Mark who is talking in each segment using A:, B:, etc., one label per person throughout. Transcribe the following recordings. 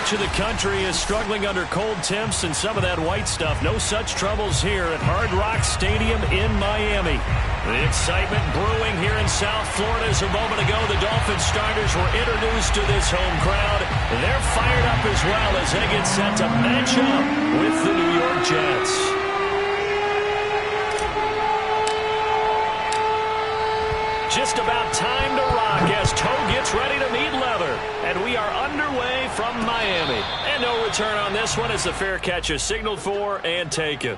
A: much of the country is struggling under cold temps and some of that white stuff. No such troubles here at Hard Rock Stadium in Miami. The excitement brewing here in South Florida as a moment ago. The Dolphins starters were introduced to this home crowd. They're fired up as well as they get set to match up with the New York Jets. Just about time to rock as Toe gets ready to meet leather. And we are underway from Miami. And no return on this one as the fair catch is signaled for and taken.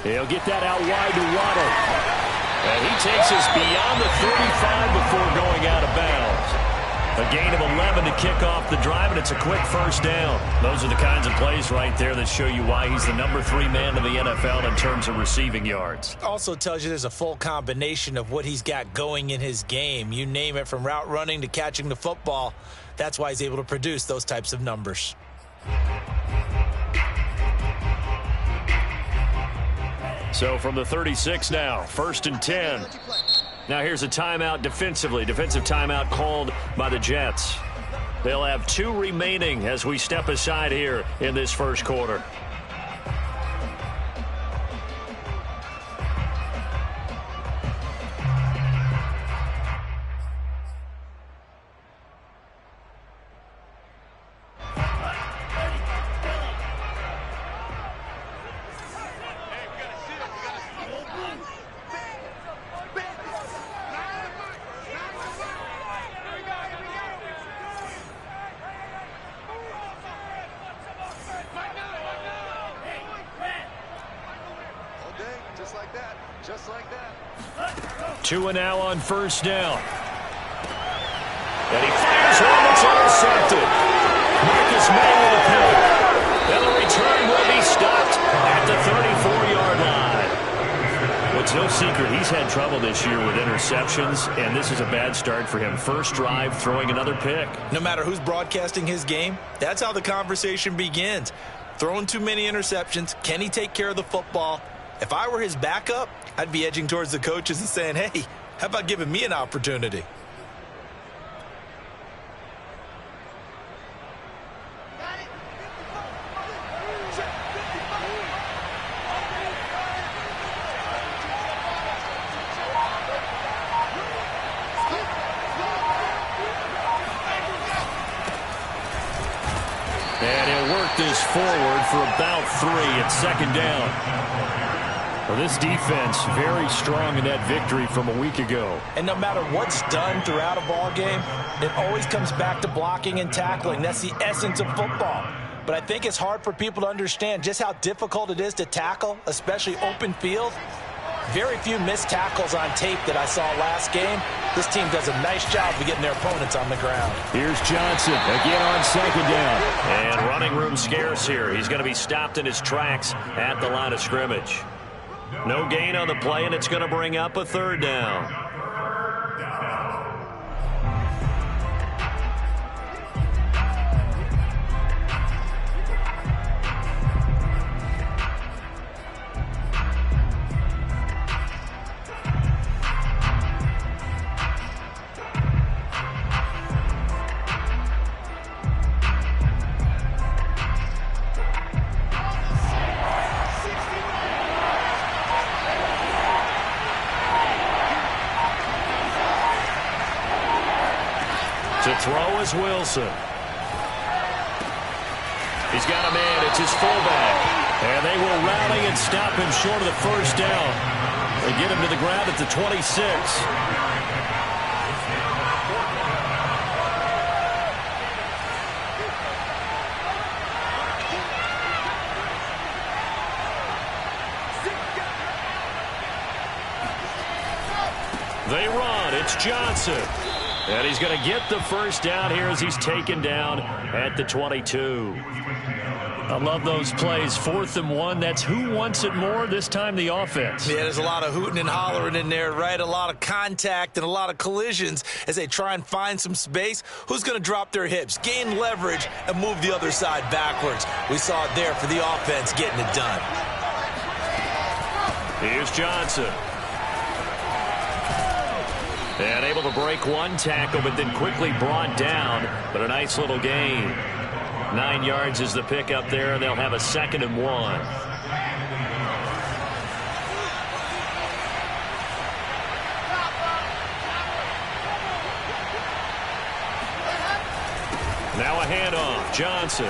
A: He'll get that out wide to Waddle. And he takes us beyond the 35 before going out of bounds. A gain of 11 to kick off the drive, and it's a quick first down. Those are the kinds of plays right there that show you why he's the number 3 man in the NFL in terms of receiving yards.
B: Also tells you there's a full combination of what he's got going in his game. You name it, from route running to catching the football. That's why he's able to produce those types of numbers.
A: So from the 36 now, 1st and 10. Now here's a timeout defensively. Defensive timeout called by the Jets. They'll have 2 remaining as we step aside here in this first quarter. Two and now on first down. And he fires one that's intercepted. Marcus May with a pick. And the return will be stopped at the 34-yard line. Well, it's no secret he's had trouble this year with interceptions, and this is a bad start for him. First drive, throwing another pick.
B: No matter who's broadcasting his game, that's how the conversation begins. Throwing too many interceptions. Can he take care of the football? If I were his backup, I'd be edging towards the coaches and saying, hey, how about giving me an opportunity?
A: And he'll work this forward for about 3 at second down. Well, this defense very strong in that victory from a week ago.
B: And no matter what's done throughout a ball game, it always comes back to blocking and tackling. That's the essence of football. But I think it's hard for people to understand just how difficult it is to tackle, especially open field. Very few missed tackles on tape that I saw last game. This team does a nice job of getting their opponents on the ground.
A: Here's Johnson again on second down. And running room scarce here. He's going to be stopped in his tracks at the line of scrimmage. No gain on the play, and it's going to bring up a third down. To throw is Wilson. He's got a man. It's his fullback. And they will rally and stop him short of the first down. They get him to the ground at the 26. They run. It's Johnson. And he's going to get the first down here as he's taken down at the 22. I love those plays. 4th and 1. That's who wants it more, this time the offense.
B: Yeah, there's a lot of hooting and hollering in there, right? A lot of contact and a lot of collisions as they try and find some space. Who's going to drop their hips, gain leverage, and move the other side backwards? We saw it there for the offense getting it done.
A: Here's Johnson. And able to break one tackle, but then quickly brought down. But a nice little gain. 9 yards is the pickup there, and they'll have a 2nd and 1. Now a handoff. Johnson.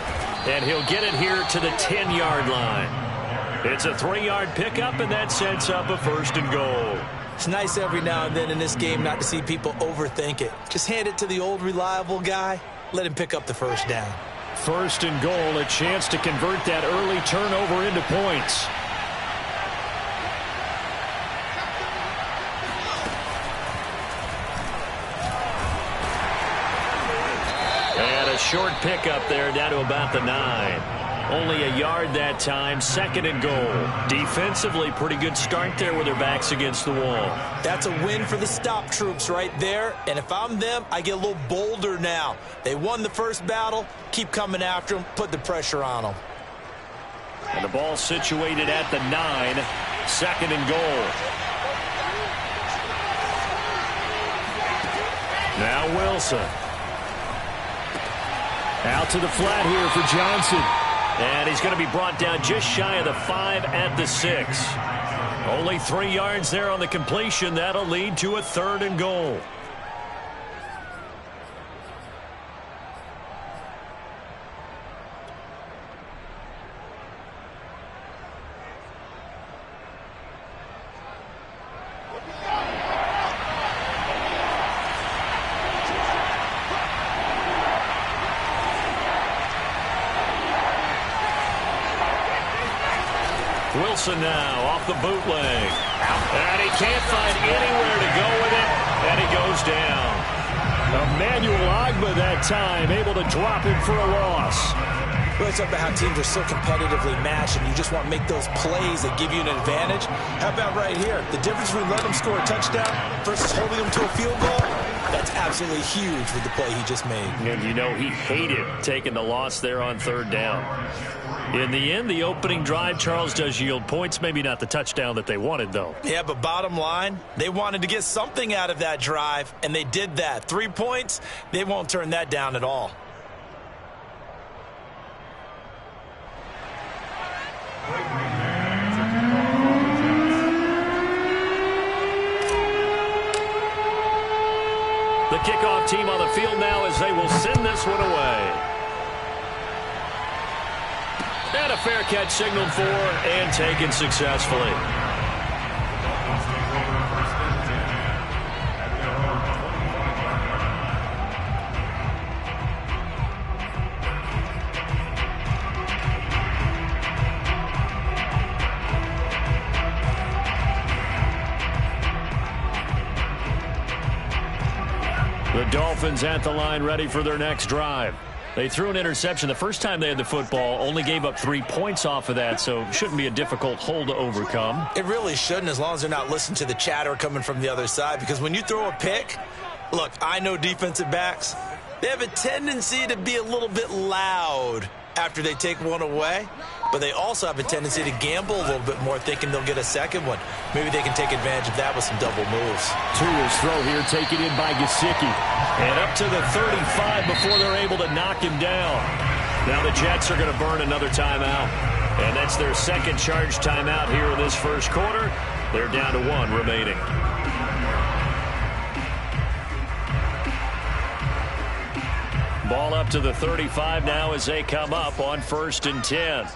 A: And he'll get it here to the 10-yard line. It's a 3-yard pickup, and that sets up a 1st and goal.
B: It's nice every now and then in this game not to see people overthink it. Just hand it to the old reliable guy. Let him pick up the first down.
A: 1st and goal, a chance to convert that early turnover into points. And a short pickup there down to about the 9. Only a yard that time, 2nd and goal. Defensively, pretty good start there with their backs against the wall.
B: That's a win for the stop troops right there. And if I'm them, I get a little bolder now. They won the first battle. Keep coming after them. Put the pressure on them.
A: And the ball situated at the 9. 2nd and goal. Now Wilson. Out to the flat here for Johnson. And he's going to be brought down just shy of the 5 at the 6. Only 3 yards there on the completion. That'll lead to a 3rd and goal. Wilson now off the bootleg. And he can't find anywhere to go with it. And he goes down. Emmanuel Ogbah that time able to drop him for a loss.
B: Well, it's up to how teams are so competitively matched, and you just want to make those plays that give you an advantage. How about right here? The difference between letting them score a touchdown versus holding them to a field goal, that's absolutely huge with the play he just made.
A: And you know he hated taking the loss there on 3rd down. In the end, the opening drive, Charles, does yield points. Maybe not the touchdown that they wanted, though.
B: Yeah, but bottom line, they wanted to get something out of that drive, and they did that. 3 points, they won't turn that down at all.
A: The kickoff team on the field now as they will send this one away. And a fair catch signaled for and taken successfully. The Dolphins at the line ready for their next drive. They threw an interception the first time they had the football, only gave up 3 points off of that, so shouldn't be a difficult hole to overcome.
B: It really shouldn't, as long as they're not listening to the chatter coming from the other side, because when you throw a pick, look, I know defensive backs, they have a tendency to be a little bit loud after they take one away, but they also have a tendency to gamble a little bit more, thinking they'll get a second one. Maybe they can take advantage of that with some double moves.
A: Tua's throw here taken in by Gesicki. And up to the 35 before they're able to knock him down. Now the Jets are going to burn another timeout. And that's their second charge timeout here in this first quarter. They're down to 1 remaining. Ball up to the 35 now as they come up on 1st and 10.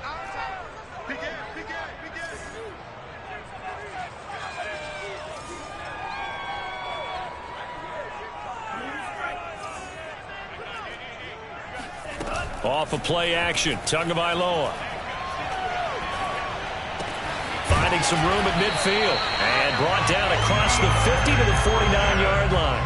A: Off of play action, Tagovailoa. Finding some room at midfield. And brought down across the 50 to the 49-yard line.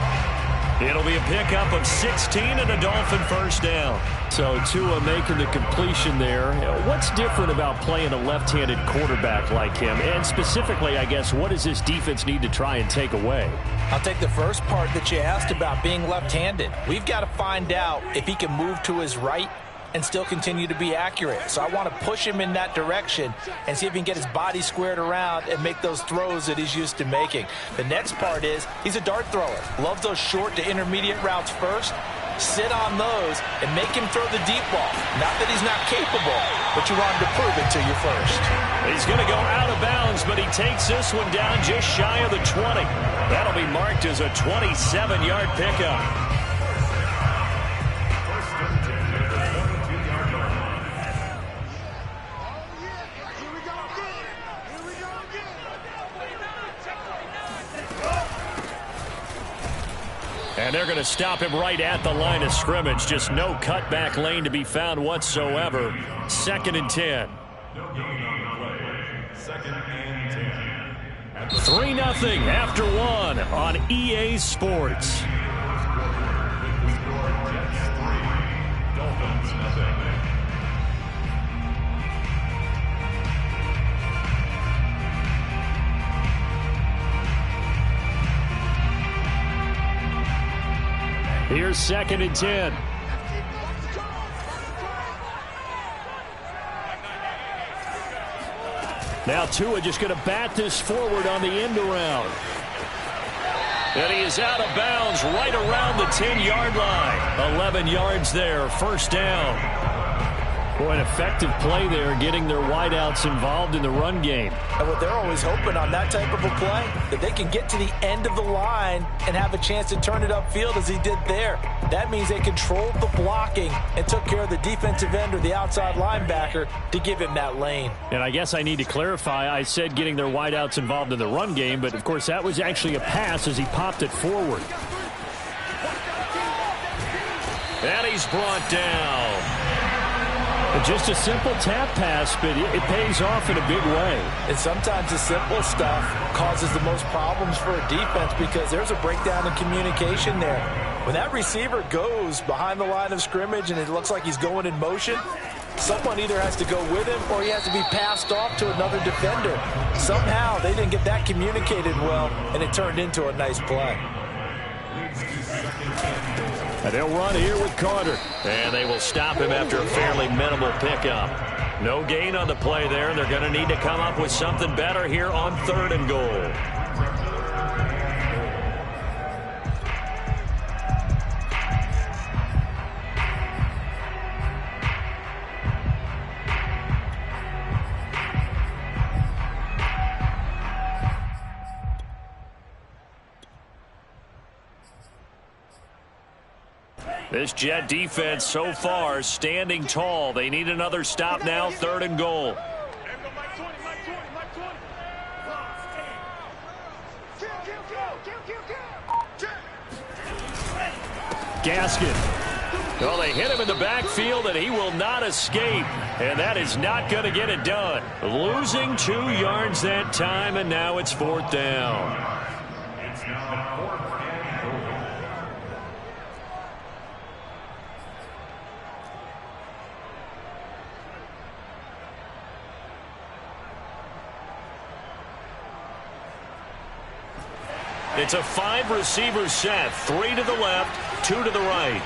A: It'll be a pickup of 16 and a Dolphin first down.
C: So Tua making the completion there. What's different about playing a left-handed quarterback like him? And specifically, I guess, what does this defense need to try and take away?
B: I'll take the first part that you asked about being left-handed. We've got to find out if he can move to his right and still continue to be accurate. So I want to push him in that direction and see if he can get his body squared around and make those throws that he's used to making. The next part is he's a dart thrower. Loves those short to intermediate routes first. Sit on those and make him throw the deep ball. Not that he's not capable, but you want him to prove it to you first.
A: He's going to go out of bounds, but he takes this one down just shy of the 20. That'll be marked as a 27-yard pickup. And they're going to stop him right at the line of scrimmage. Just no cutback lane to be found whatsoever. 2nd and 10. 3-0 after 1 on EA Sports. Here's 2nd and 10. Now Tua just going to bat this forward on the end around. And he is out of bounds right around the 10-yard line. 11 yards there, first down. Boy, an effective play there, getting their wideouts involved in the run game.
B: And what they're always hoping on that type of a play, that they can get to the end of the line and have a chance to turn it upfield as he did there. That means they controlled the blocking and took care of the defensive end or the outside linebacker to give him that lane.
C: And I guess I need to clarify, I said getting their wideouts involved in the run game, but of course that was actually a pass as he popped it forward.
A: And he's brought down.
C: Just a simple tap pass, but it pays off in a big way.
B: And sometimes the simple stuff causes the most problems for a defense because there's a breakdown in communication there. When that receiver goes behind the line of scrimmage and it looks like he's going in motion, someone either has to go with him or he has to be passed off to another defender. Somehow they didn't get that communicated well, and it turned into a nice play.
A: And they'll run here with Carter. And they will stop him after a fairly minimal pickup. No gain on the play there, and they're going to need to come up with something better here on 3rd and goal. This Jet defense so far standing tall. They need another stop now, 3rd and goal. Gaskin. Well, they hit him in the backfield, and he will not escape. And that is not going to get it done. Losing 2 yards that time, and now it's 4th down. It's a 5-receiver set. 3 to the left, 2 to the right.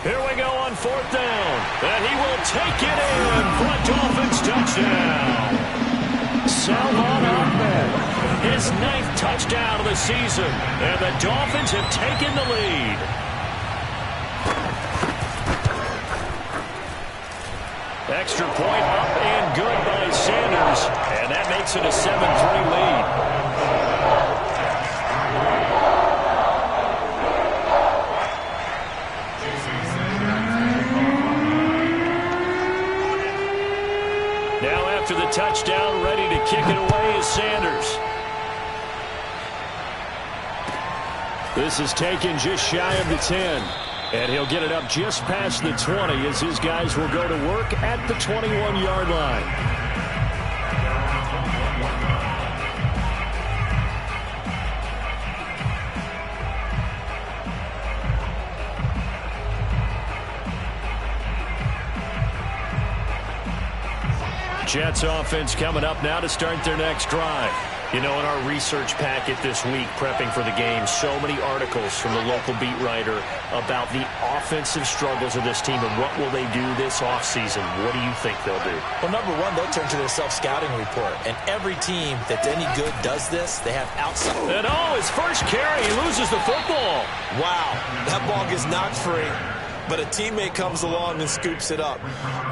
A: Here we go on 4th down. And he will take it in for a Dolphins touchdown. Salvon Ahmed, his 9th touchdown of the season. And the Dolphins have taken the lead. Extra point up and good by Sanders. And that makes it a 7-3 lead. Now after the touchdown, ready to kick it away is Sanders. This is taken just shy of the 10.
C: And he'll get it up just past the 20 as his guys will go to work at the 21-yard line. Jets offense coming up now to start their next drive. You know, in our research packet this week, prepping for the game, so many articles from the local beat writer about the offensive struggles of this team and what will they do this offseason. What do you think they'll do?
B: Well, number one, they'll turn to their self-scouting report. And every team that's any good does this. They have outside.
C: And his first carry, he loses the football.
D: Wow, that ball gets knocked free. But a teammate comes along and scoops it up.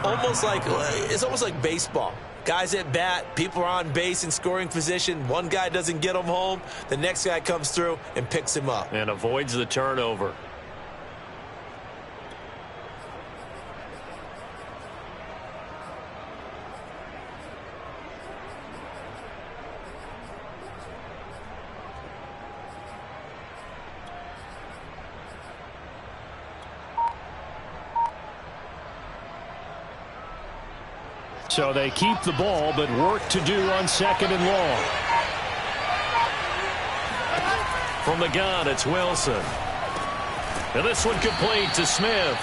D: It's almost like baseball. Guys at bat, people are on base in scoring position. One guy doesn't get him home. The next guy comes through and picks him up.
C: And avoids the turnover. So they keep the ball, but work to do on 2nd and long. From the gun, it's Wilson. And this one complete to Smith.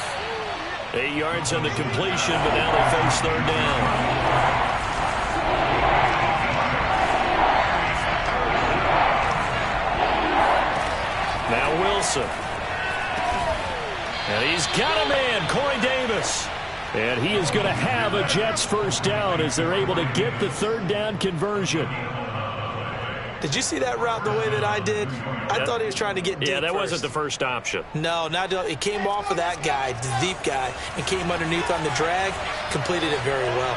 C: 8 yards on the completion, but now they face 3rd down. Now Wilson. And he's got a man, Corey Davis. And he is going to have a Jets first down as they're able to get the 3rd down conversion.
B: Did you see that route the way that I did? I thought he was trying to get deep.
C: Yeah, that
B: first.
C: wasn't the first option.
B: No, it came off of that guy, the deep guy, and came underneath on the drag, completed it very well.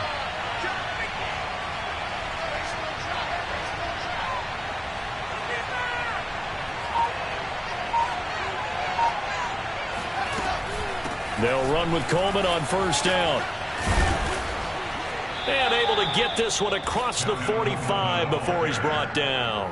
C: They'll run with Coleman on first down. And able to get this one across the 45 before he's brought down.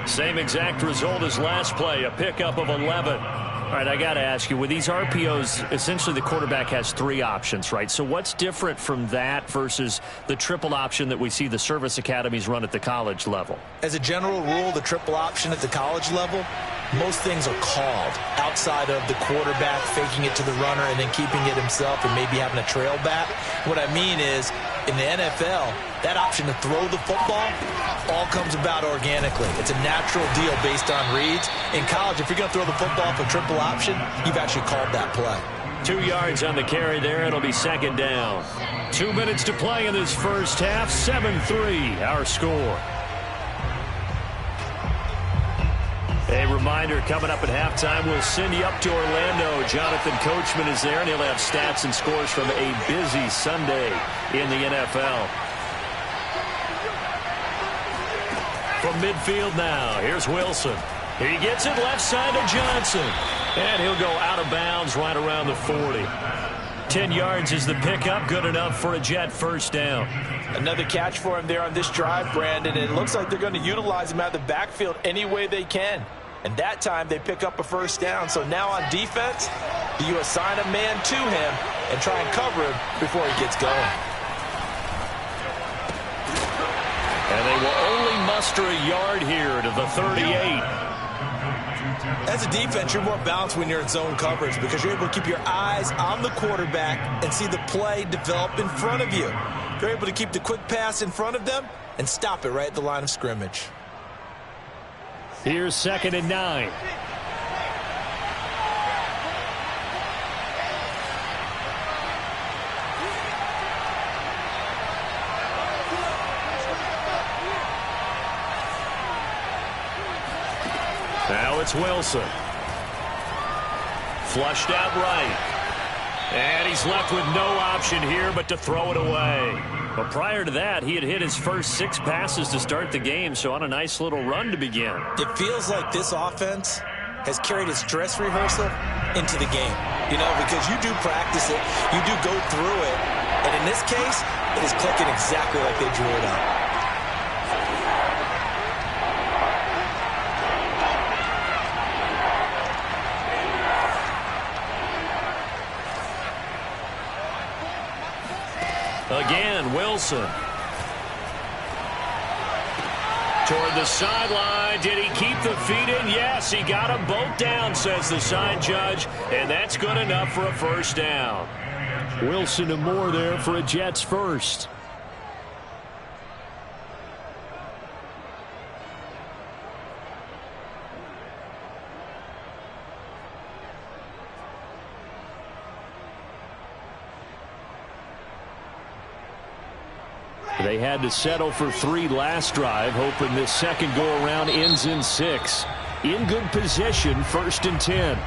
C: Same exact result as last play, a pickup of 11. All right, I got to ask you, with these RPOs, essentially the quarterback has 3 options, right? So what's different from that versus the triple option that we see the service academies run at the college level?
B: As a general rule, the triple option at the college level, most things are called outside of the quarterback faking it to the runner and then keeping it himself and maybe having a trail back. What I mean is, in the NFL, that option to throw the football all comes about organically. It's a natural deal based on reads. In college, if you're going to throw the football for triple option, you've actually called that play.
C: 2 yards on the carry there. It'll be 2nd down. 2 minutes to play in this first half. 7-3, our score. A reminder, coming up at halftime, we'll send you up to Orlando. Jonathan Coachman is there, and he'll have stats and scores from a busy Sunday in the NFL. From midfield now, here's Wilson. He gets it left side to Johnson. And he'll go out of bounds right around the 40. 10 yards is the pickup, good enough for a Jet first down.
B: Another catch for him there on this drive, Brandon. It looks like they're going to utilize him out of the backfield any way they can. And that time they pick up a first down. So now on defense, do you assign a man to him and try and cover him before he gets going?
C: And they will only muster a yard here to the 38.
D: As a defense, you're more balanced when you're in zone coverage because you're able to keep your eyes on the quarterback and see the play develop in front of you. You're able to keep the quick pass in front of them and stop it right at the line of scrimmage.
C: Here's 2nd and 9. Now it's Wilson. Flushed out right. And he's left with no option here but to throw it away. But prior to that, he had hit his first 6 passes to start the game, so on a nice little run to begin.
D: It feels like this offense has carried its dress rehearsal into the game. You know, because you do practice it, you do go through it, and in this case, it is clicking exactly like they drew it up.
C: Wilson. Toward the sideline. Did he keep the feet in? Yes, he got them both down, says the sign judge, and that's good enough for a first down. Wilson and Moore there for a Jets first. They had to settle for 3 last drive, hoping this second go-around ends in 6. In good position, 1st and 10.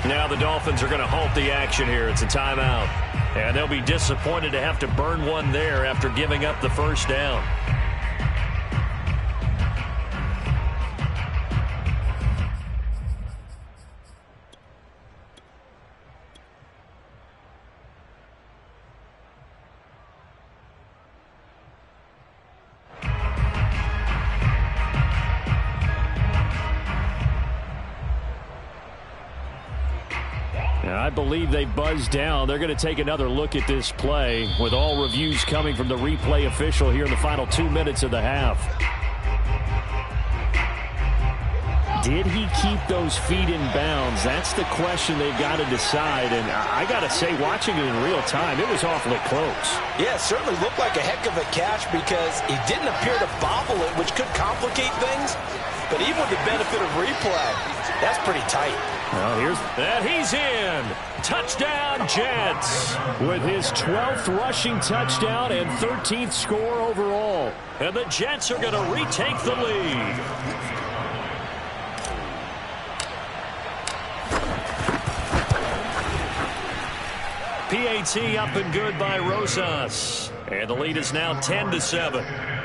C: Now the Dolphins are going to halt the action here. It's a timeout. And they'll be disappointed to have to burn one there after giving up the first down. I believe they buzzed down. They're going to take another look at this play with all reviews coming from the replay official here in the final 2 minutes of the half. Did he keep those feet in bounds? That's the question they've got to decide. And I got to say, watching it in real time, it was awfully close.
B: Yeah, it certainly looked like a heck of a catch because he didn't appear to bobble it, which could complicate things. But even with the benefit of replay, that's pretty tight.
C: Well, he's in. Touchdown, Jets. With his 12th rushing touchdown and 13th score overall. And the Jets are going to retake the lead. PAT up and good by Rosas. And the lead is now 10-7.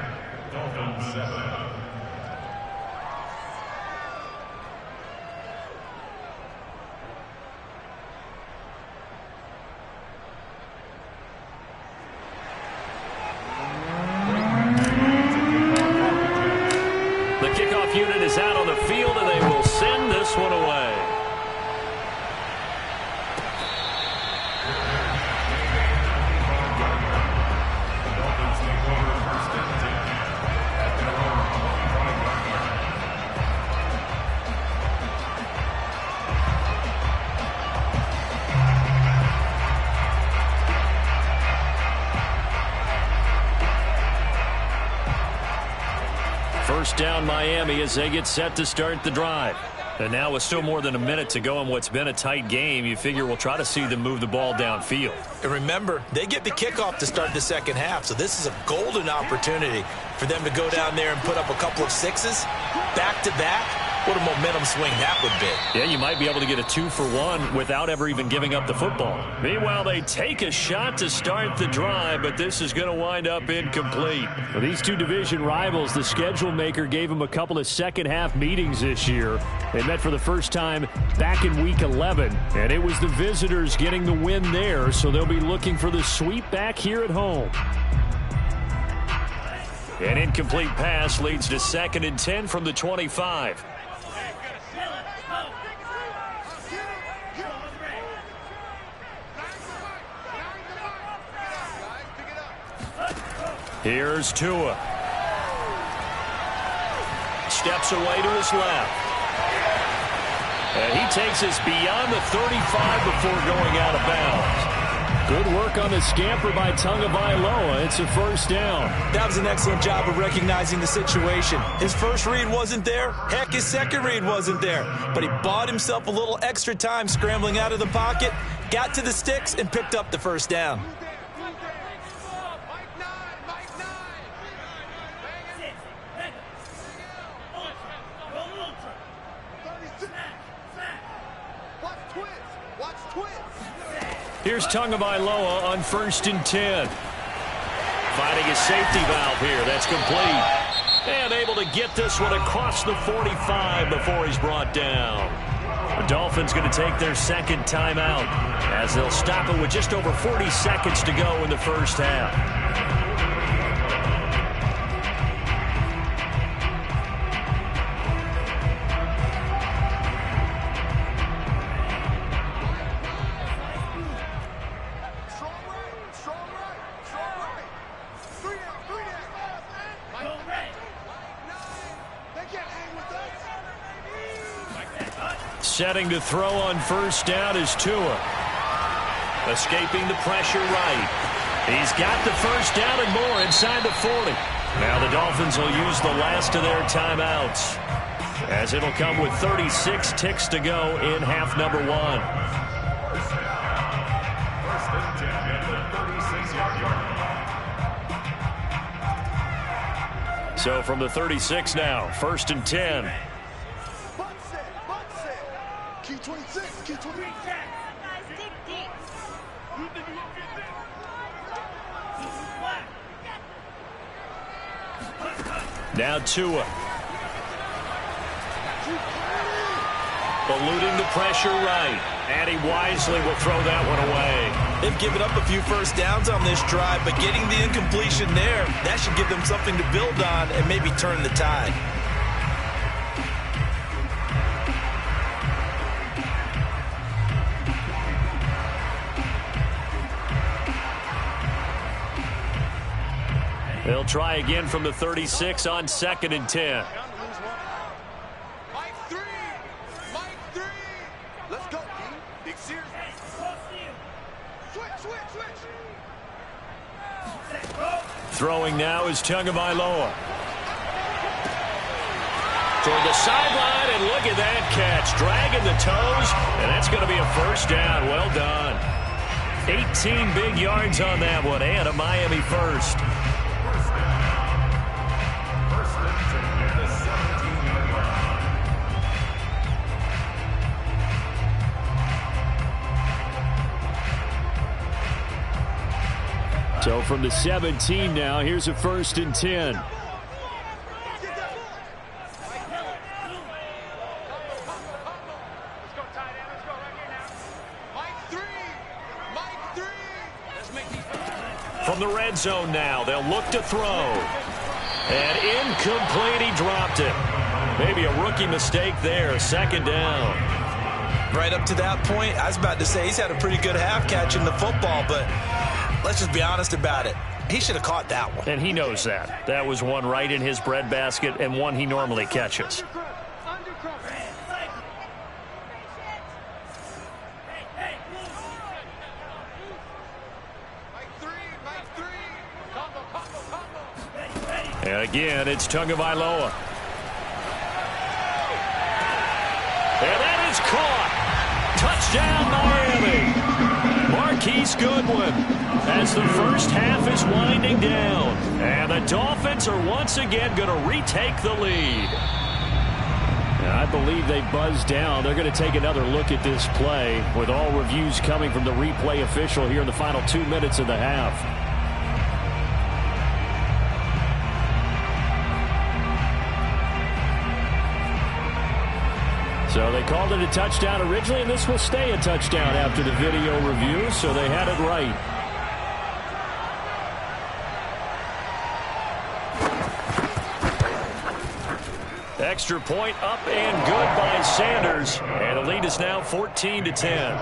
C: Unit is out on the field, and they will send this one away. First down Miami as they get set to start the drive. And now with still more than a minute to go in what's been a tight game, you figure we'll try to see them move the ball downfield.
B: And remember, they get the kickoff to start the second half, so this is a golden opportunity for them to go down there and put up a couple of sixes back-to-back. What a momentum swing that would be.
C: Yeah, you might be able to get a 2-for-1 without ever even giving up the football. Meanwhile, they take a shot to start the drive, but this is going to wind up incomplete. For these two division rivals, the schedule maker gave them a couple of second-half meetings this year. They met for the first time back in Week 11, and it was the visitors getting the win there, so they'll be looking for the sweep back here at home. An incomplete pass leads to 2nd and 10 from the 25. Here's Tua. Steps away to his left. And he takes us beyond the 35 before going out of bounds. Good work on the scamper by Tagovailoa. It's a first down.
B: That was an excellent job of recognizing the situation. His first read wasn't there. Heck, his second read wasn't there. But he bought himself a little extra time scrambling out of the pocket, got to the sticks, and picked up the first down.
C: Here's Tagovailoa on 1st and 10. Finding his safety valve here. That's complete. And able to get this one across the 45 before he's brought down. The Dolphins going to take their second timeout as they'll stop it with just over 40 seconds to go in the first half. Setting to throw on first down is Tua. Escaping the pressure right. He's got the first down and more inside the 40. Now the Dolphins will use the last of their timeouts, as it'll come with 36 ticks to go in half number 1. So from the 36 now, 1st and 10.
E: Key 26, key 26.
C: Now Tua. Eluding the pressure right. And he wisely will throw that one away.
B: They've given up a few first downs on this drive, but getting the incompletion there, that should give them something to build on and maybe turn the tide.
C: They'll try again from the 36 on 2nd and 10.
E: Mike 3. Mike 3. Let's go, D. Big series. Switch.
C: Throwing now is Tagovailoa. Toward the sideline, and look at that catch. Dragging the toes, and that's going to be a first down. Well done. 18 big yards on that one, and a Miami first. So from the 17 now, here's a 1st and 10. From the red zone now, they'll look to throw. And incomplete, he dropped it. Maybe a rookie mistake there, 2nd down.
B: Right up to that point, I was about to say he's had a pretty good half catching the football, but let's just be honest about it. He should have caught that one.
C: And he knows that. That was one right in his breadbasket and one he normally catches. And again, it's Tagovailoa. And that is caught. Touchdown, Miami. Marquise Goodwin, as the first half is winding down. And the Dolphins are once again going to retake the lead. I believe they buzzed down. They're going to take another look at this play, with all reviews coming from the replay official here in the final 2 minutes of the half. So they called it a touchdown originally, and this will stay a touchdown after the video review, so they had it right. Extra point up and good by Sanders, and the lead is now 14-10.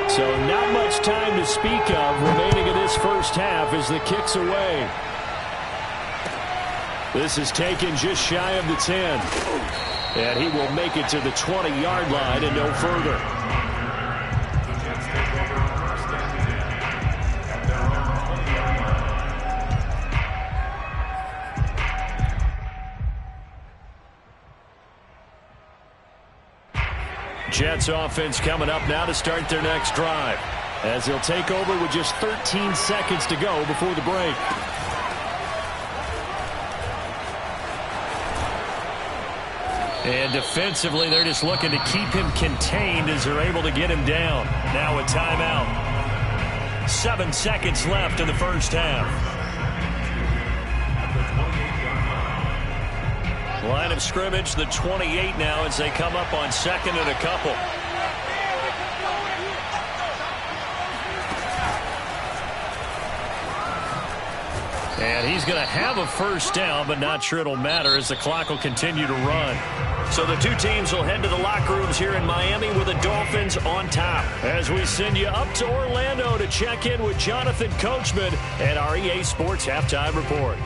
C: So not much time to speak of remaining in this first half as the kick's away. This is taken just shy of the 10. And he will make it to the 20-yard line and no further. Jets offense coming up now to start their next drive, as they'll take over with just 13 seconds to go before the break. And defensively, they're just looking to keep him contained as they're able to get him down. Now a timeout. 7 seconds left in the first half. Line of scrimmage, the 28 now, as they come up on 2nd and a couple. And he's going to have a first down, but not sure it'll matter as the clock will continue to run. So the two teams will head to the locker rooms here in Miami with the Dolphins on top. As we send you up to Orlando to check in with Jonathan Coachman and our EA Sports Halftime Report.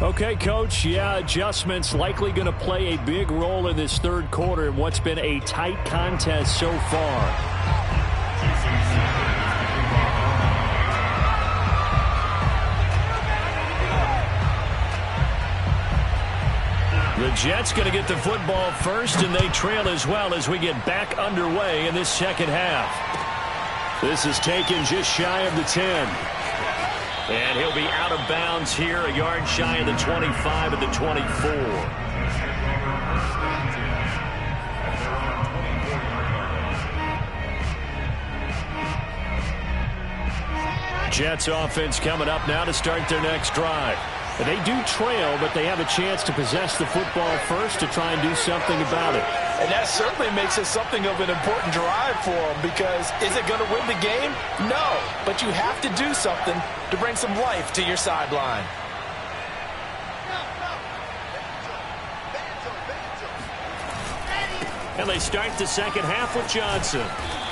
C: Okay, Coach, adjustments likely going to play a big role in this third quarter in what's been a tight contest so far. The Jets going to get the football first, and they trail as well as we get back underway in this second half. This is taken just shy of the 10. And he'll be out of bounds here, a yard shy of the 25 at the 24. Jets offense coming up now to start their next drive. They do trail, but they have a chance to possess the football first to try and do something about it.
B: And that certainly makes it something of an important drive for them, because is it going to win the game? No, but you have to do something to bring some life to your sideline.
C: And they start the second half with Johnson.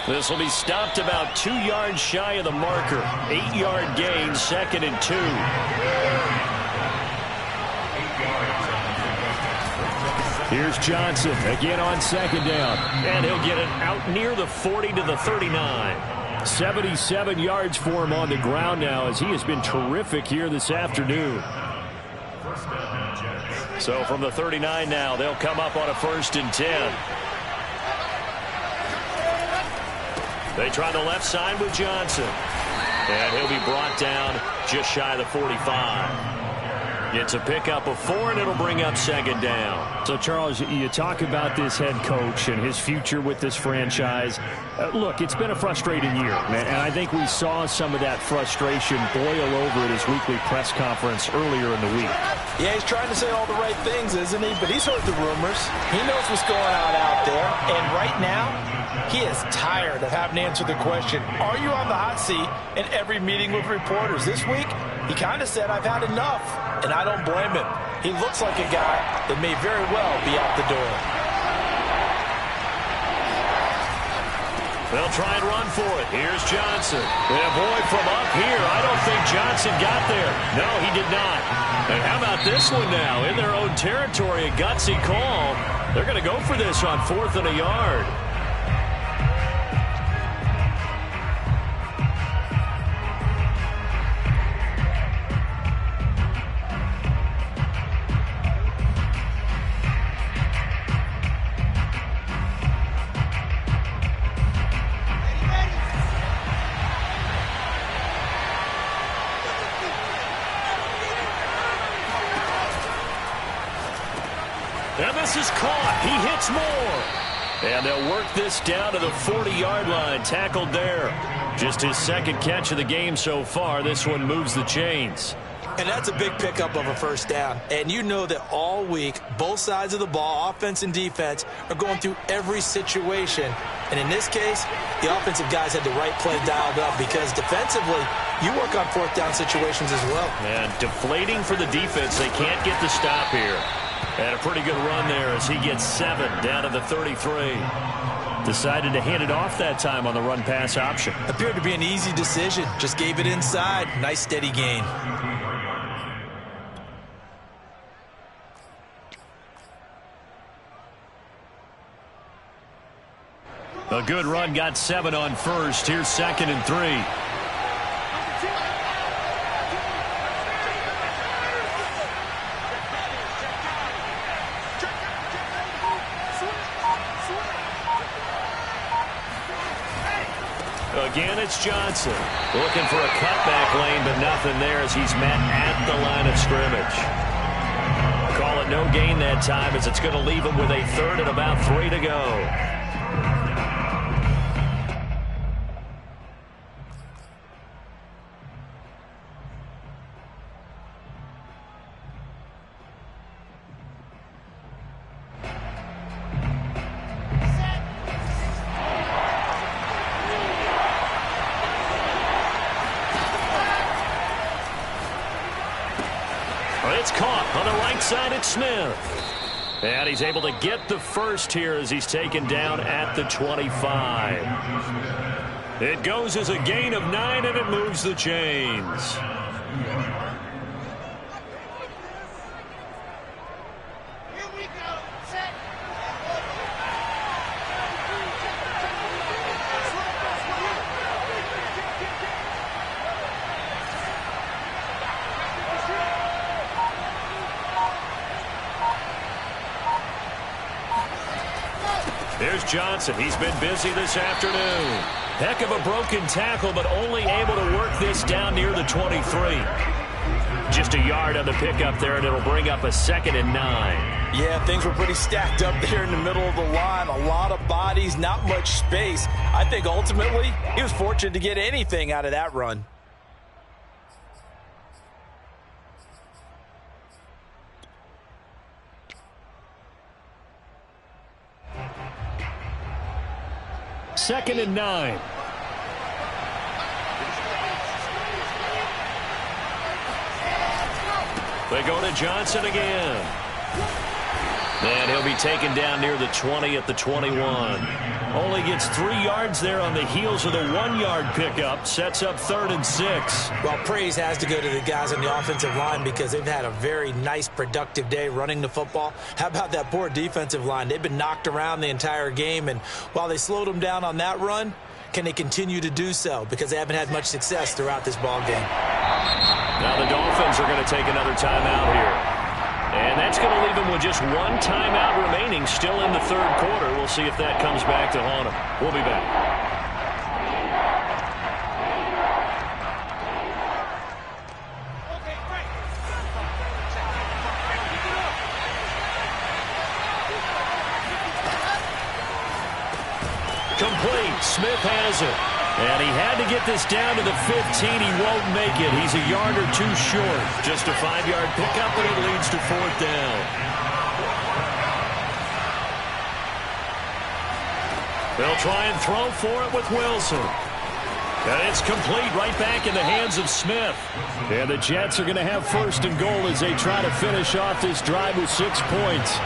C: This will be stopped about 2 yards shy of the marker. 8-yard gain, 2nd and 2. Here's Johnson again on second down. And he'll get it out near the 40 to the 39. 77 yards for him on the ground now, as he has been terrific here this afternoon. So from the 39 now, they'll come up on a 1st and 10. They try the left side with Johnson. And he'll be brought down just shy of the 45. It's a pickup of 4, and it'll bring up 2nd down. So, Charles, you talk about this head coach and his future with this franchise. Look, it's been a frustrating year, and I think we saw some of that frustration boil over at his weekly press conference earlier in the week.
B: Yeah, he's trying to say all the right things, isn't he? But he's heard the rumors. He knows what's going on out there. And right now, he is tired of having to answer the question, are you on the hot seat, in every meeting with reporters. This week, he kind of said, I've had enough. And I don't blame him. He looks like a guy that may very well be out the door.
C: They'll try and run for it. Here's Johnson. And boy, from up here, I don't think Johnson got there. No, he did not. And how about this one now? In their own territory, a gutsy call. They're going to go for this on 4th and a yard. And this is caught. He hits more. And they'll work this down to the 40-yard line. Tackled there. Just his 2nd catch of the game so far. This one moves the chains.
D: And that's a big pickup of a first down. And you know that all week, both sides of the ball, offense and defense, are going through every situation. And in this case, the offensive guys had the right play dialed up, because defensively, you work on 4th down situations as well.
C: And deflating for the defense. They can't get the stop here. And a pretty good run there as he gets 7 down to the 33. Decided to hand it off that time on the run-pass option.
B: Appeared to be an easy decision. Just gave it inside. Nice steady gain.
C: A good run, got 7 on 1st. Here's 2nd and 3. Again, it's Johnson. Looking for a cutback lane, but nothing there as he's met at the line of scrimmage. Call it no gain that time, as it's going to leave him with a 3rd and about 3 to go. It's caught on the right side. It's Smith. And he's able to get the first here as he's taken down at the 25. It goes as a gain of 9, and it moves the chains. Here's Johnson. He's been busy this afternoon. Heck of a broken tackle, but only able to work this down near the 23. Just a yard on the pickup there, and it'll bring up a 2nd and 9.
B: Yeah, things were pretty stacked up there in the middle of the line. A lot of bodies, not much space. I think ultimately he was fortunate to get anything out of that run.
C: Second and 9. They go to Johnson again. And he'll be taken down near the 20 at the 21. Only gets 3 yards there on the heels of the 1-yard pickup. Sets up 3rd and 6.
B: Well, praise has to go to the guys on the offensive line because they've had a very nice, productive day running the football. How about that poor defensive line? They've been knocked around the entire game, and while they slowed them down on that run, can they continue to do so? Because they haven't had much success throughout this ball game.
C: Now the Dolphins are going to take another timeout here. And that's going to leave them with just 1 timeout remaining still in the 3rd quarter. We'll see if that comes back to haunt them. We'll be back. Complete. Smith has it. And he had to get this down to the 15. He won't make it. He's a yard or 2 short. Just a 5-yard pickup, and it leads to 4th down. They'll try and throw for it with Wilson. And it's complete right back in the hands of Smith. And the Jets are going to have 1st and goal as they try to finish off this drive with 6 points.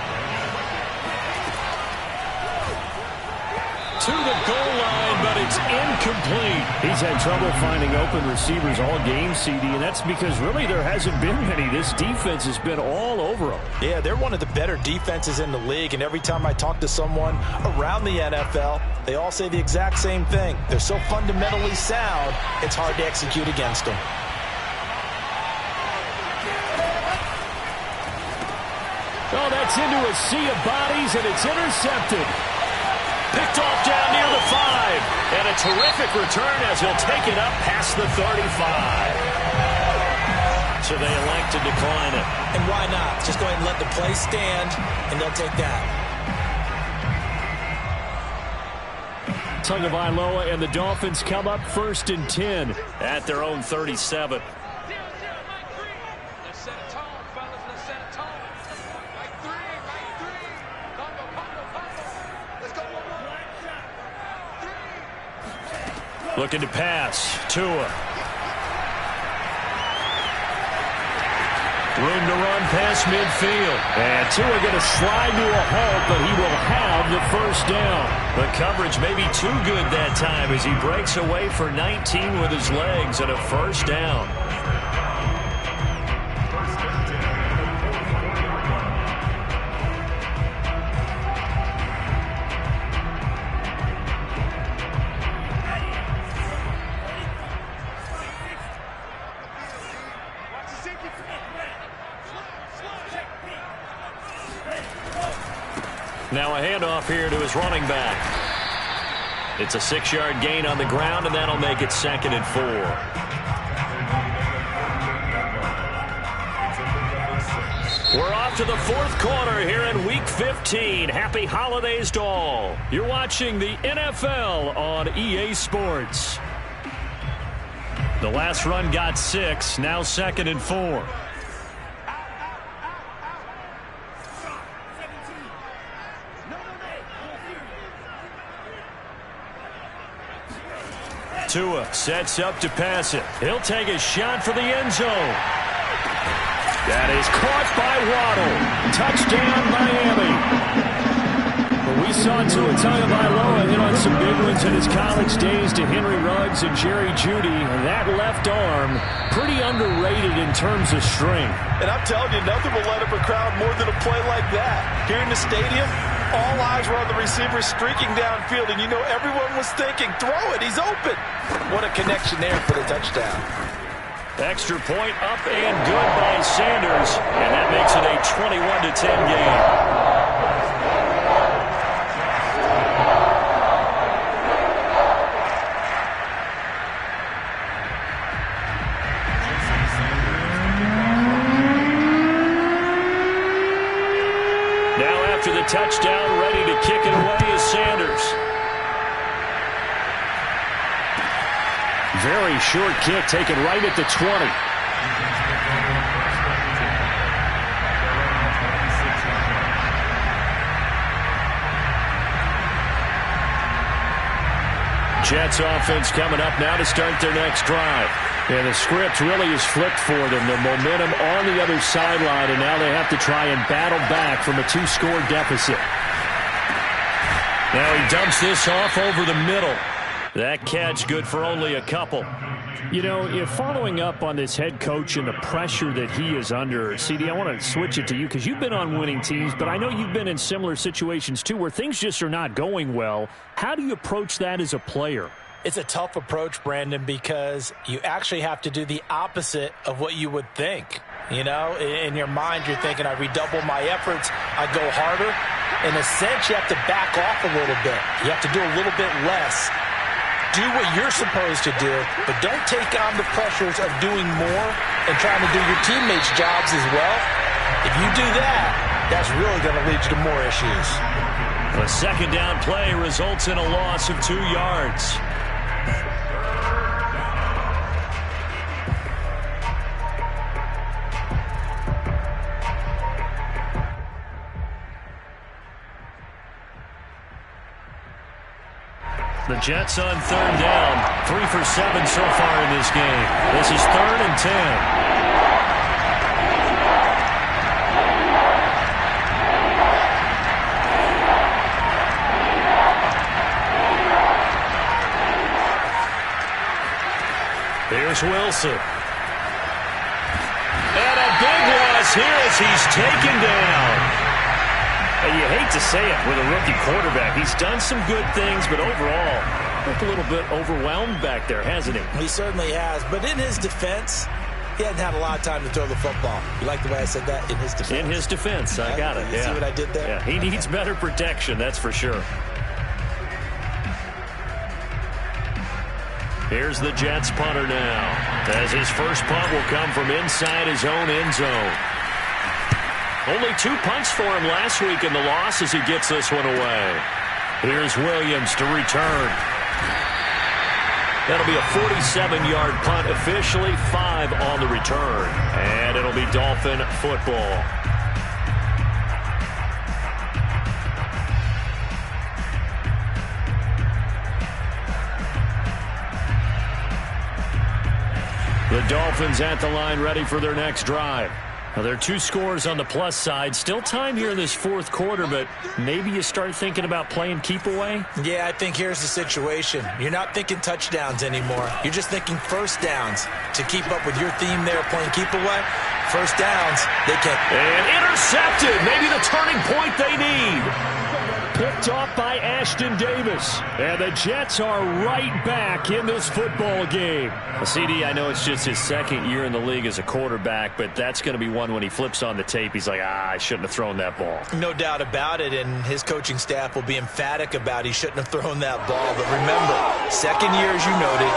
C: To the goal line, but it's incomplete. He's had trouble finding open receivers all game, CD, and that's because really there hasn't been many. This defense has been all over them.
B: Yeah, they're one of the better defenses in the league, and every time I talk to someone around the NFL, they all say the exact same thing. They're so fundamentally sound, it's hard to execute against them.
C: Oh, that's into a sea of bodies, and it's intercepted. Picked off down near the 5. And a terrific return as he'll take it up past the 35. So they elect to decline it.
B: And why not? Just go ahead and let the play stand, and they'll take that.
C: Tagovailoa and the Dolphins come up 1st and 10 at their own 37. Looking to pass. Tua. Room to run past midfield. And Tua going to slide to a halt, but he will have the 1st down. The coverage may be too good that time as he breaks away for 19 with his legs and a 1st down. Now a handoff here to his running back. It's a 6-yard gain on the ground, and that'll make it 2nd and 4. We're off to the 4th quarter here in Week 15. Happy holidays to all. You're watching the NFL on EA Sports. The last run got 6, now 2nd and 4. Tua sets up to pass it. He'll take a shot for the end zone. That is caught by Waddle. Touchdown, Miami. Well, we saw Tua Tagovailoa hit on some big ones in his college days to Henry Ruggs and Jerry Jeudy. And that left arm, pretty underrated in terms of strength.
B: And I'm telling you, nothing will light up a crowd more than a play like that. Here in the stadium, all eyes were on the receiver streaking downfield, and you know everyone was thinking, throw it, he's open. What a connection there for the touchdown.
C: Extra point up and good by Sanders, and that makes it a 21-10 game. After the touchdown, ready to kick it away is Sanders. Very short kick, taken right at the 20. Jets offense coming up now to start their next drive. Yeah, the script really is flipped for them. The momentum on the other sideline, and now they have to try and battle back from a 2-score deficit. Now he dumps this off over the middle. That catch good for only a couple. You know, if following up on this head coach and the pressure that he is under, CD, I want to switch it to you because you've been on winning teams, but I know you've been in similar situations too where things just are not going well. How do you approach that as a player?
B: It's a tough approach, Brandon, because you actually have to do the opposite of what you would think. You know, in your mind, you're thinking, I redouble my efforts, I go harder. In a sense, you have to back off a little bit. You have to do a little bit less. Do what you're supposed to do, but don't take on the pressures of doing more and trying to do your teammates' jobs as well. If you do that, that's really going to lead you to more issues.
C: A second down play results in a loss of 2 yards. The Jets on third down, 3 for 7 so far in this game. This is 3rd and 10. Here's Wilson. And a big loss here as he's taken down. And you hate to say it with a rookie quarterback. He's done some good things, but overall, looked a little bit overwhelmed back there, hasn't he?
B: He certainly has. But in his defense, he hadn't had a lot of time to throw the football. You like the way I said that? In his defense.
C: In his defense. I got it.
B: You see what I did there?
C: Yeah, he needs better protection, that's for sure. Here's the Jets punter now, as his first punt will come from inside his own end zone. Only 2 punts for him last week in the loss as he gets this one away. Here's Williams to return. That'll be a 47-yard punt, officially 5 on the return. And it'll be Dolphin football. The Dolphins at the line ready for their next drive. Now, there are 2 scores on the plus side. Still time here in this 4th quarter, but maybe you start thinking about playing keep away?
B: Yeah, I think here's the situation. You're not thinking touchdowns anymore. You're just thinking first downs. To keep up with your theme there, playing keep away, first downs, they can't.
C: And intercepted. Maybe the turning point they need. Picked off by Ashton Davis. And the Jets are right back in this football game. CD, I know it's just his 2nd year in the league as a quarterback, but that's going to be one when he flips on the tape. He's like, I shouldn't have thrown that ball.
B: No doubt about it, and his coaching staff will be emphatic about he shouldn't have thrown that ball. But remember, 2nd year, as you noted,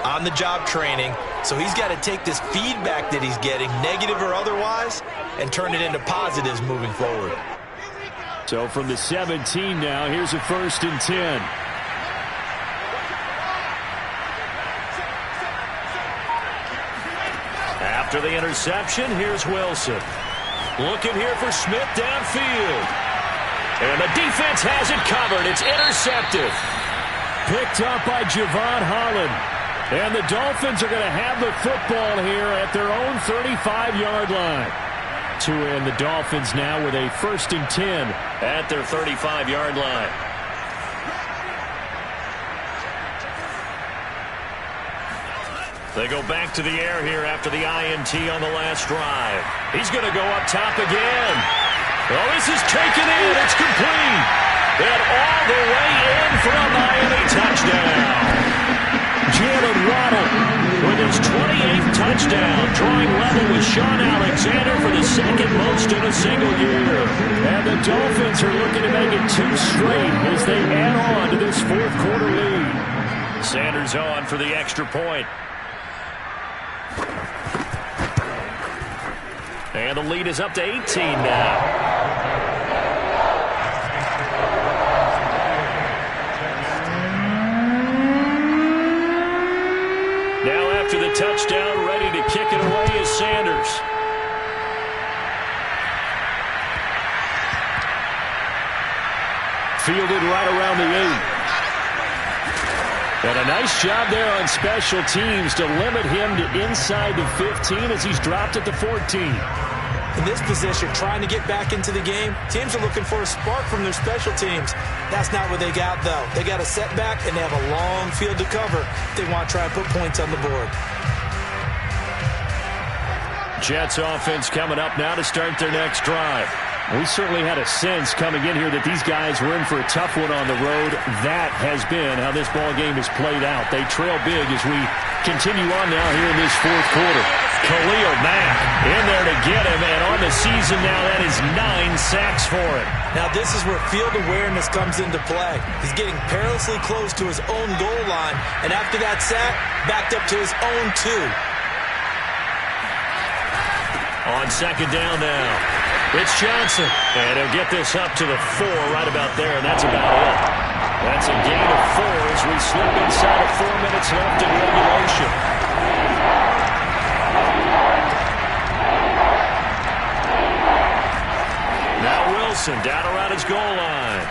B: on-the-job training. So he's got to take this feedback that he's getting, negative or otherwise, and turn it into positives moving forward.
C: So from the 17 now, here's a 1st and 10. After the interception, here's Wilson. Looking here for Smith downfield. And the defense has it covered. It's intercepted. Picked up by Javon Holland. And the Dolphins are going to have the football here at their own 35-yard line. And the Dolphins now with a 1st and 10 at their 35-yard line. They go back to the air here after the INT on the last drive. He's going to go up top again. Oh, this is taken in. It's complete. And all the way in for a Miami touchdown. Jalen Waddle with his 28th touchdown, drawing level with Sean Alexander for the 2nd most in a single year. And the Dolphins are looking to make it 2 straight as they add on to this 4th quarter lead. Sanders on for the extra point. And the lead is up to 18 now. After the touchdown, ready to kick it away is Sanders. Fielded right around the 8. And a nice job there on special teams to limit him to inside the 15 as he's dropped at the 14.
B: In this position, trying to get back into the game, teams are looking for a spark from their special teams. That's not what they got, though. They got a setback, and they have a long field to cover if they want to try and put points on the board.
C: Jets offense coming up now to start their next drive. We certainly had a sense coming in here that these guys were in for a tough one on the road. That has been how this ball game has played out. They trail big as we continue on now here in this 4th quarter. Khalil Mack in there to get him, and on the season now that is 9 sacks for him.
B: Now this is where field awareness comes into play. He's getting perilously close to his own goal line, and after that sack, backed up to his own 2.
C: On 2nd down now, it's Johnson, and he'll get this up to the 4 right about there, and that's about it. That's a gain of 4 as we slip inside of 4 minutes left in regulation. Now Wilson down around his goal line.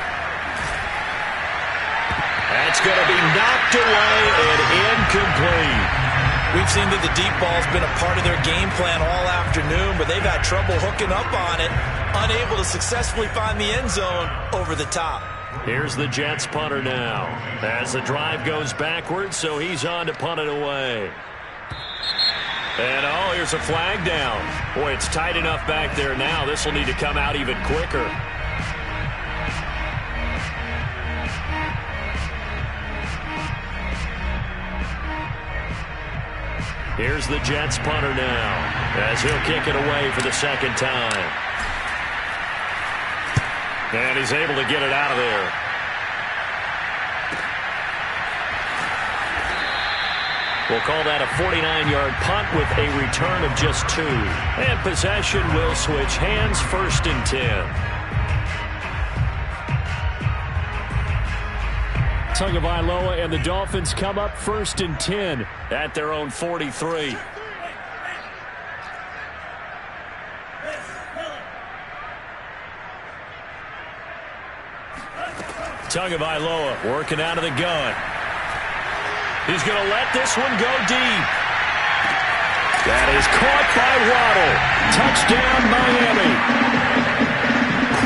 C: That's going to be knocked away and incomplete.
B: We've seen that the deep ball's been a part of their game plan all afternoon, but they've had trouble hooking up on it, unable to successfully find the end zone over the top.
C: Here's the Jets punter now as the drive goes backwards, so he's on to punt it away. And oh, here's a flag down. Boy, it's tight enough back there now. This will need to come out even quicker. Here's the Jets punter now as he'll kick it away for the 2nd time. And he's able to get it out of there. We'll call that a 49-yard punt with a return of just 2. And possession will switch hands, 1st and 10. Tagovailoa and the Dolphins come up 1st and 10 at their own 43. Tagovailoa working out of the gun. He's going to let this one go deep. That is caught by Waddle. Touchdown, Miami.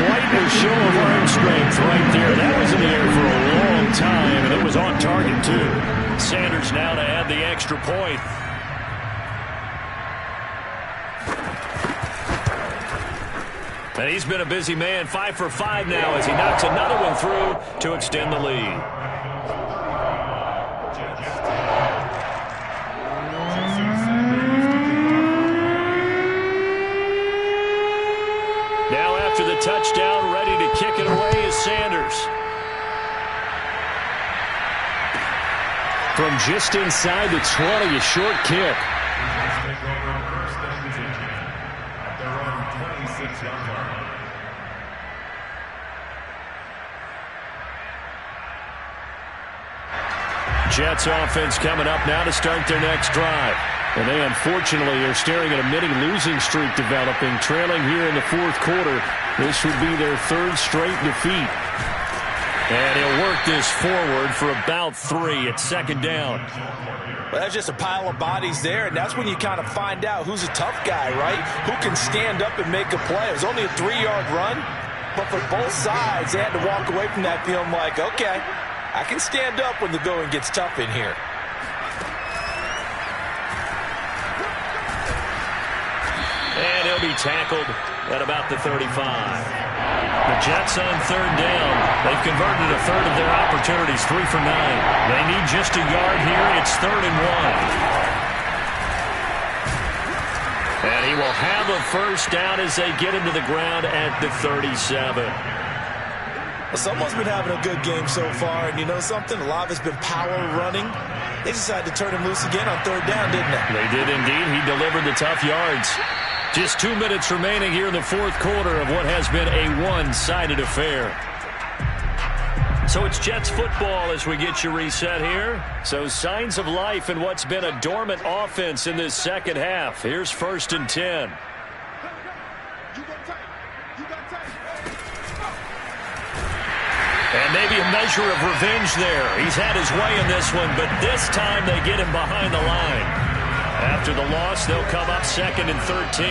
C: Quite a show of arm strength right there. That was in the air for a long time, and it was on target, too. Sanders now to add the extra point. And he's been a busy man, 5 for 5 now as he knocks another one through to extend the lead. Now after the touchdown, ready to kick it away is Sanders. From just inside the 20, a short kick. Jets offense coming up now to start their next drive. And they unfortunately are staring at a mini losing streak developing, trailing here in the 4th quarter. This would be their 3rd straight defeat. And he'll work this forward for about 3 at second down.
B: Well, that's just a pile of bodies there, and that's when you kind of find out who's a tough guy, right? Who can stand up and make a play. It was only a 3-yard run, but for both sides, they had to walk away from that feeling like, okay, I can stand up when the going gets tough in here.
C: And he'll be tackled at about the 35. The Jets on third down. They've converted a third of their opportunities, 3 for 9. They need just a yard here. It's 3rd and 1. And he will have a first down as they get him to the ground at the 37.
B: Well, someone's been having a good game so far, and you know something? A lot of it's been power running. They decided to turn him loose again on third down, didn't they?
C: They did indeed. He delivered the tough yards. Just 2 minutes remaining here in the fourth quarter of what has been a one-sided affair. So it's Jets football as we get you reset here. So signs of life in what's been a dormant offense in this second half. Here's 1st and 10. And maybe a measure of revenge there. He's had his way in this one, but this time they get him behind the line. After the loss, they'll come up 2nd and 13.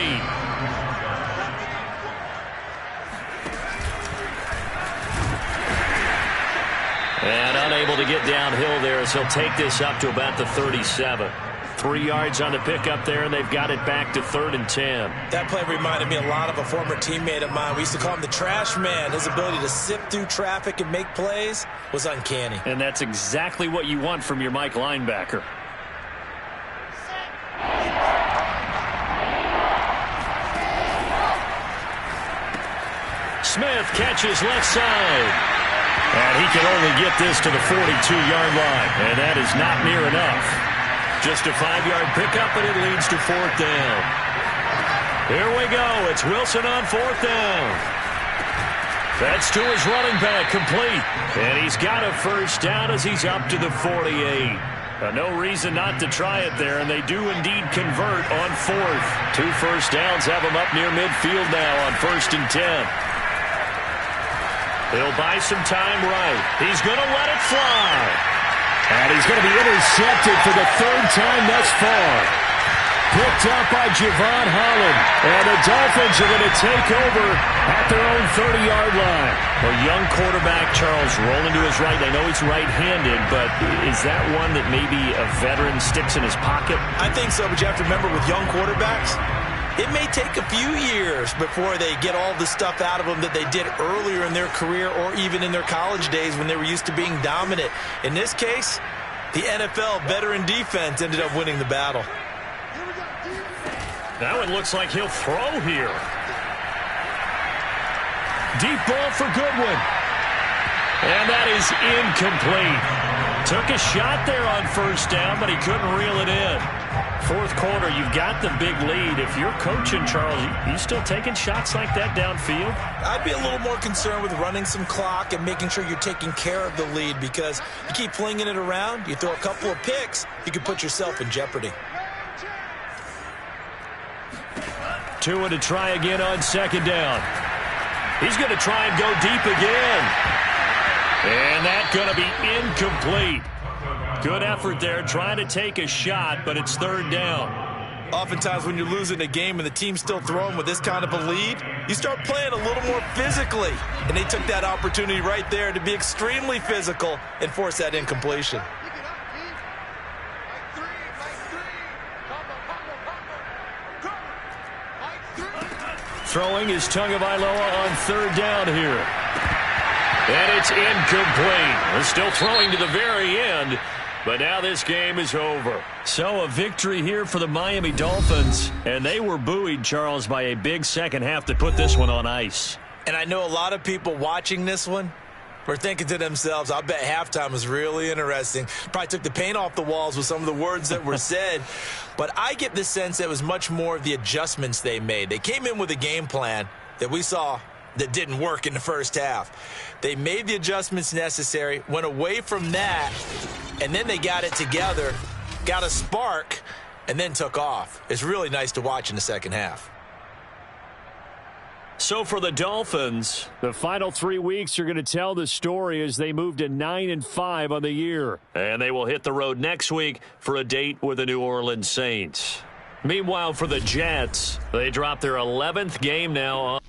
C: And unable to get downhill there as he'll take this up to about the 37. 3 yards on the pickup there, and they've got it back to 3rd and 10.
B: That play reminded me a lot of a former teammate of mine. We used to call him the trash man. His ability to sift through traffic and make plays was uncanny.
C: And that's exactly what you want from your Mike linebacker. Smith catches left side. And he can only get this to the 42-yard line. And that is not near enough. Just a 5-yard pickup, and it leads to 4th down. Here we go. It's Wilson on 4th down. That's to his running back, complete. And he's got a first down as he's up to the 48. No reason not to try it there, and they do indeed convert on 4th. 2 first downs have him up near midfield now on 1st and 10. He'll buy some time right. He's going to let it fly. And he's going to be intercepted for the 3rd time thus far. Picked up by Javon Holland. And the Dolphins are going to take over at their own 30-yard line. A young quarterback, Charles, rolling to his right. I know he's right-handed, but is that one that maybe a veteran sticks in his pocket?
B: I think so, but you have to remember with young quarterbacks, it may take a few years before they get all the stuff out of them that they did earlier in their career or even in their college days when they were used to being dominant. In this case, the NFL veteran defense ended up winning the battle.
C: Now it looks like he'll throw here. Deep ball for Goodwin. And that is incomplete. Took a shot there on first down, but he couldn't reel it in. Fourth quarter, you've got the big lead. If you're coaching, Charles, you still taking shots like that downfield?
B: I'd be a little more concerned with running some clock and making sure you're taking care of the lead, because you keep flinging it around, you throw a couple of picks, you could put yourself in jeopardy.
C: Tua to try again on 2nd down. He's going to try and go deep again. And that's going to be incomplete. Good effort there, trying to take a shot, but it's 3rd down.
B: Oftentimes when you're losing a game and the team's still throwing with this kind of a lead, you start playing a little more physically. And they took that opportunity right there to be extremely physical and force that incompletion.
C: Throwing is Tagovailoa on 3rd down here. And it's incomplete. They're still throwing to the very end. But now this game is over. So a victory here for the Miami Dolphins. And they were buoyed, Charles, by a big second half to put this one on ice.
B: And I know a lot of people watching this one were thinking to themselves, I bet halftime was really interesting. Probably took the paint off the walls with some of the words that were said. But I get the sense that it was much more of the adjustments they made. They came in with a game plan that we saw that didn't work in the first half. They made the adjustments necessary, went away from that, and then they got it together, got a spark, and then took off. It's really nice to watch in the second half.
C: So for the Dolphins,
A: the final 3 weeks are going to tell the story as they move to 9-5 on the year.
C: And they will hit the road next week for a date with the New Orleans Saints. Meanwhile, for the Jets, they dropped their 11th game now on